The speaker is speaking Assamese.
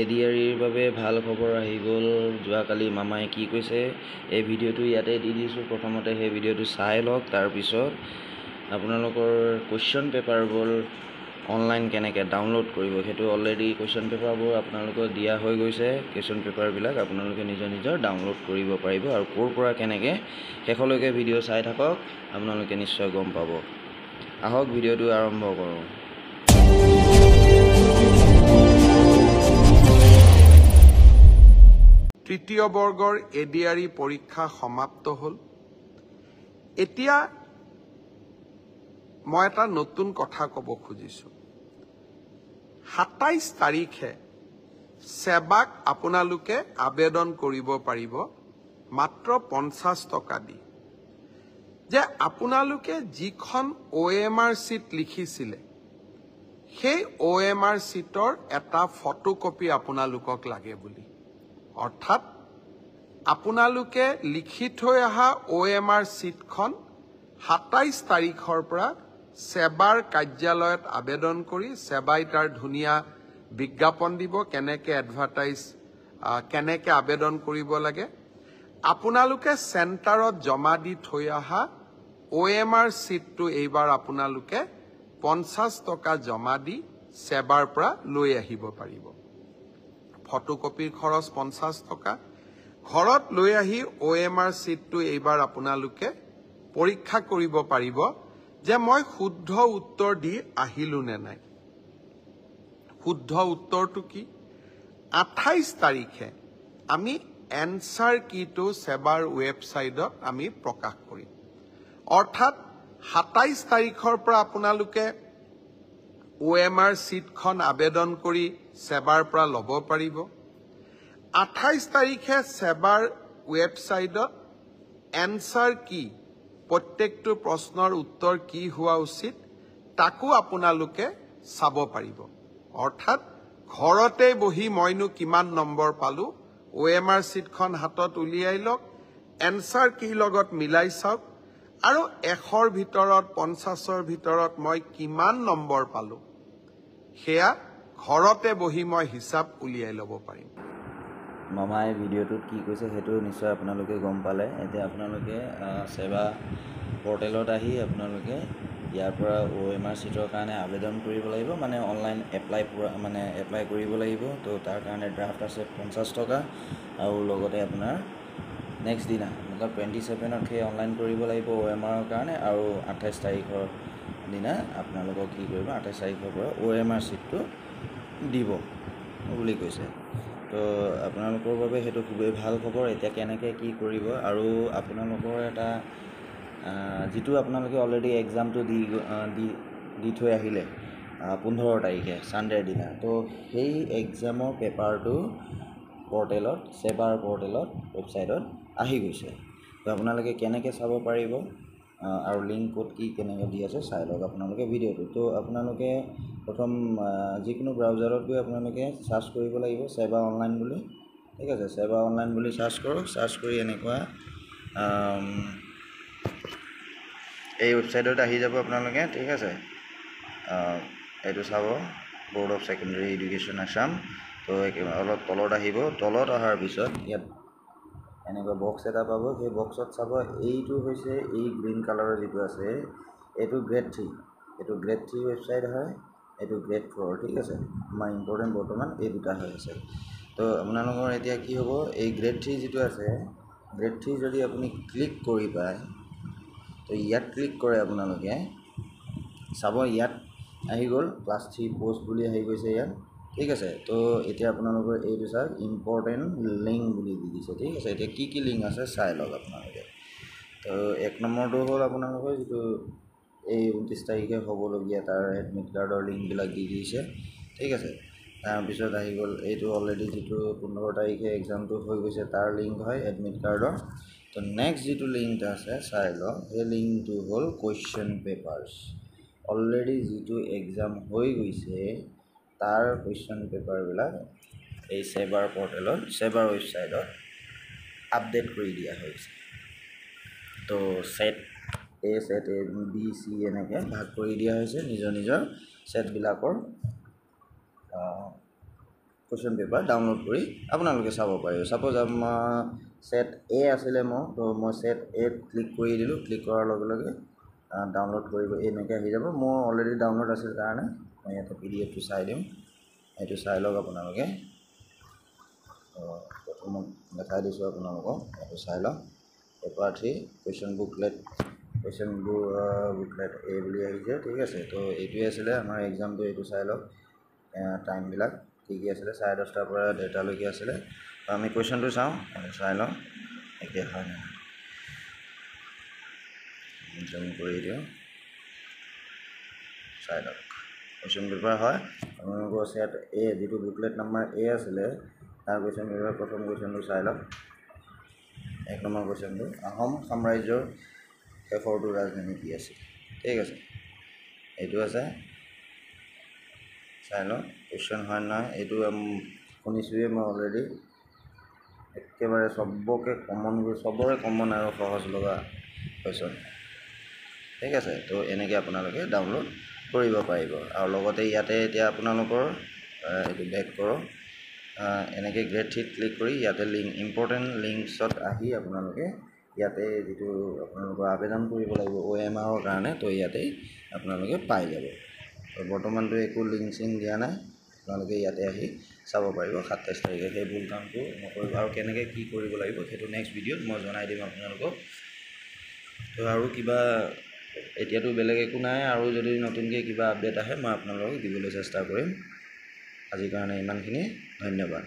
এডিআৰিৰ বাবে ভাল খবৰ আহি গ'ল। যোৱাকালি মামাই কি কৈছে এই ভিডিঅ'টো ইয়াতে দি দিছোঁ। প্ৰথমতে সেই ভিডিঅ'টো চাই লওক, তাৰপিছত আপোনালোকৰ কুৱেশ্যন পেপাৰবোৰ অনলাইন কেনেকৈ ডাউনলোড কৰিব সেইটো অলৰেডি কুৱেশ্যন পেপাৰবোৰ আপোনালোকক দিয়া হৈ গৈছে। কুৱেশ্যন পেপাৰবিলাক আপোনালোকে নিজৰ ডাউনলোড কৰিব পাৰিব আৰু ক'ৰ পৰা কেনেকৈ শেষলৈকে ভিডিঅ' চাই থাকক, আপোনালোকে নিশ্চয় গম পাব। আহক ভিডিঅ'টো আৰম্ভ কৰোঁ। তৃতীয় বৰ্গৰ এডিআৰি পৰীক্ষা সমাপ্ত হ'ল। এতিয়া মই এটা নতুন কথা ক'ব খুজিছোঁ। ২৭ তাৰিখে সেৱাক আপোনালোকে আবেদন কৰিব পাৰিব মাত্ৰ ৫০ টকা দি। যে আপোনালোকে যিখন OMR চিট লিখিছিলে সেই OMR চিটৰ এটা ফটোকপি আপোনালোকক লাগে বুলি। অৰ্থাৎ আপোনালোকে লিখি থৈ অহা OMR চিটখন ২৭ তাৰিখৰ পৰা সেৱাৰ কাৰ্যালয়ত আবেদন কৰি সেৱাই তাৰ ধুনীয়া বিজ্ঞাপন দিব কেনেকৈ আবেদন কৰিব লাগে। আপোনালোকে চেণ্টাৰত জমা দি থৈ অহা OMR চিটটো এইবাৰ আপোনালোকে ৫০ টকা জমা দি সেৱাৰ পৰা লৈ আহিব পাৰিব। ফটোকপিৰ খৰচ ৫০ টকা। ঘৰত লৈ আহি OMR চিটটো এইবাৰ আপোনালোকে পৰীক্ষা কৰিব পাৰিব যে মই শুদ্ধ উত্তৰ দি আহিলো নে নাই। শুদ্ধ উত্তৰটো কি? ২৮ তাৰিখে আমি এনসাৰ কিটো সেৱাৰ ৱেবছাইটত আমি প্ৰকাশ কৰিম। অৰ্থাৎ ২৭ তাৰিখৰ পৰা আপোনালোকে OMR চিটখন আবেদন কৰি সেৱাৰ পৰা ল'ব পাৰিব। ২৮ তাৰিখে সেৱাৰ ৱেবছাইটত এনসাৰ কি, প্ৰত্যেকটো প্ৰশ্নৰ উত্তৰ কি হোৱা উচিত তাকো আপোনালোকে চাব পাৰিব। অৰ্থাৎ ঘৰতে বহি মইনো কিমান নম্বৰ পালো, OMR চিটখন হাতত উলিয়াই লওক, এনসাৰ কি লগত মিলাই চাওক আৰু ১০০ৰ ভিতৰত ৫০ৰ ভিতৰত মই কিমান নম্বৰ পালো সেয়া ঘৰতে বহি মই হিচাপ উলিয়াই ল'ব পাৰিম। মামাই ভিডিঅ'টোত কি কৈছে সেইটো নিশ্চয় আপোনালোকে গম পালে। এতিয়া আপোনালোকে সেৱা পৰ্টেলত আহি আপোনালোকে ইয়াৰ পৰা OMR চিটৰ কাৰণে আবেদন কৰিব লাগিব, মানে অনলাইন এপ্লাই কৰিব লাগিব। তো তাৰ কাৰণে ড্ৰাফ্ট আছে ৫০ টকা আৰু লগতে আপোনাৰ নেক্সট দিনা মতলব 27ত সেই অনলাইন কৰিব লাগিব OMRৰ কাৰণে। আৰু ২৮ তাৰিখৰ দিনা আপোনালোকক কি কৰিব, ২৮ তাৰিখৰ পৰা OMR চিটটো দিব বুলি কৈছে। তো আপোনালোকৰ বাবে সেইটো খুবেই ভাল খবৰ। এতিয়া কেনেকৈ কি কৰিব আৰু আপোনালোকৰ এটা যিটো আপোনালোকে অলৰেডি এক্সামটো দি থৈ আহিলে 15 তাৰিখে ছানডেৰ দিনা, তো সেই এক্সামৰ পেপাৰটো পৰ্টেলত সেৱাৰ পৰ্টেলত ৱেবছাইটত আহি গৈছে। তো আপোনালোকে কেনেকৈ চাব পাৰিব আৰু লিংক ক'ত কি কেনেকৈ দি আছে চাই লওক আপোনালোকে ভিডিঅ'টো। তো আপোনালোকে প্ৰথম যিকোনো ব্ৰাউজাৰত গৈ আপোনালোকে চাৰ্চ কৰিব লাগিব সেৱা অনলাইন বুলি। ঠিক আছে, সেৱা অনলাইন বুলি চাৰ্চ কৰক। চাৰ্চ কৰি এনেকুৱা এই ৱেবছাইটত আহি যাব আপোনালোকে। ঠিক আছে, এইটো চাব board of secondary education Assam. তো অলপ তলত আহিব, তলত অহাৰ পিছত ইয়াত এনেকুৱা বক্স এটা পাব। সেই বক্সত চাব এইটো হৈছে এই গ্ৰীণ কালাৰৰ যিটো আছে এইটো গ্ৰেড 3, এইটো গ্ৰেড 3 ৱেবছাইট হয়, এইটো গ্ৰেড 4। ঠিক আছে, আমাৰ ইম্পৰ্টেণ্ট বৰ্তমান এই দুটা হৈ আছে। তো আপোনালোকৰ এতিয়া কি হ'ব, এই গ্ৰেড 3 যিটো আছে, গ্ৰেড 3 যদি আপুনি ক্লিক কৰি পায়, তো ইয়াত ক্লিক কৰে আপোনালোকে চাব ইয়াত আহি গ'ল ক্লাছ 3 পোষ্ট বুলি আহি গৈছে ইয়াত। ঠিক আছে, তো এতিয়া আপোনালোকৰ এইটো চাওক ইম্পৰ্টেণ্ট লিংক বুলি দি দিছে। ঠিক আছে, এতিয়া কি লিংক আছে চাই লওক আপোনালোকে। তো ১ নম্বৰটো হ'ল আপোনালোকৰ যিটো এই ২৯ তাৰিখে হ'বলগীয়া তাৰ এডমিট কাৰ্ডৰ লিংকবিলাক দি দিছে। ঠিক আছে, তাৰপিছত আহি গ'ল এইটো অলৰেডি যিটো 15 তাৰিখে এক্সামটো হৈ গৈছে তাৰ লিংক হয় এডমিট কাৰ্ডৰ। তো নেক্সট যিটো লিংক আছে চাই লওক, সেই লিংকটো হ'ল কুৱেশ্যন পেপাৰ্ছ। অলৰেডি যিটো এক্সাম হৈ গৈছে তাৰ কুৱেশ্যন পেপাৰবিলাক এই সেৱাৰ পৰ্টেলত সেৱাৰ ৱেবছাইটত আপডেট কৰি দিয়া হৈছে। তো set A, set A, B, C এনেকৈ ভাগ কৰি দিয়া হৈছে নিজৰ সেটবিলাকৰ কুৱেশ্যন পেপাৰ ডাউনলোড কৰি আপোনালোকে চাব পাৰিব ছাপ'জ ছেট এ আছিলে মোৰ তো মই ছেট এত ক্লিক কৰি দিলোঁ ক্লিক কৰাৰ লগে লগে ডাউনলোড কৰিব এনেকৈ আহি যাব মোৰ অলৰেডি ডাউনলোড আছিল কাৰণে মই ইয়াতে PDF টো চাই দিম এইটো চাই লওক আপোনালোকে প্ৰথমত দেখাই দিছোঁ আপোনালোকক এইটো চাই লওক পেপাৰ 3 কুৱেশ্যন বুকলেট এই বুলি আহিছে ঠিক আছে তো এইটোৱে আছিলে আমাৰ এক্সামটো এইটো চাই লওক টাইমবিলাক কি কি আছিলে 10:30 পৰা 1:30লৈকে আছিলে আমি কুৱেশ্যনটো চাওঁ চাই লওঁ একে হয় নাই জুম কৰি দিওঁ চাই লওক কুৱেশ্যন পেপাৰ হয় আপোনালোকৰ ছেট এ যিটো বুকলেট নাম্বাৰ এ আছিলে তাৰ কুৱেশ্যন পেপাৰ প্ৰথম কুৱেশ্যনটো চাই লওক 1 নম্বৰ কুৱেশ্যনটো আহোম সাম্ৰাজ্যৰ শেষৰটো ৰাজধানী কি আছিল ঠিক আছে এইটো আছে চাই লওক কুৱেশ্যন হয় নহয় এইটো শুনিছোঁৱে মই অলৰেডি একেবাৰে চবৰে কমন আৰু সহজ লগা কুৱেশ্যন ঠিক আছে তো এনেকৈ আপোনালোকে ডাউনলোড কৰিব পাৰিব আৰু লগতে ইয়াতে এতিয়া আপোনালোকৰ এইটো বেক কৰক এনেকৈ গ্ৰেড 3 ক্লিক কৰি ইয়াতে ইম্পৰ্টেণ্ট লিংকছত আহি আপোনালোকে ইয়াতে যিটো আপোনালোকৰ আবেদন কৰিব লাগিব OMR কাৰণে তো ইয়াতে আপোনালোকে পাই যাব তো বৰ্তমানটো একো লিংক চিংক দিয়া নাই আপোনালোকে ইয়াতে আহি চাব পাৰিব 27 তাৰিখে সেই ভুল কামটো নকৰিব আৰু কেনেকৈ কি কৰিব লাগিব সেইটো নেক্সট ভিডিঅ'ত মই জনাই দিম আপোনালোকক তো আৰু কিবা এতিয়াতো বেলেগ একো নাই আৰু যদি নতুনকৈ কিবা আপডেট আহে মই আপোনালোকক দিবলৈ চেষ্টা কৰিম আজিৰ কাৰণে ইমানখিনি ধন্যবাদ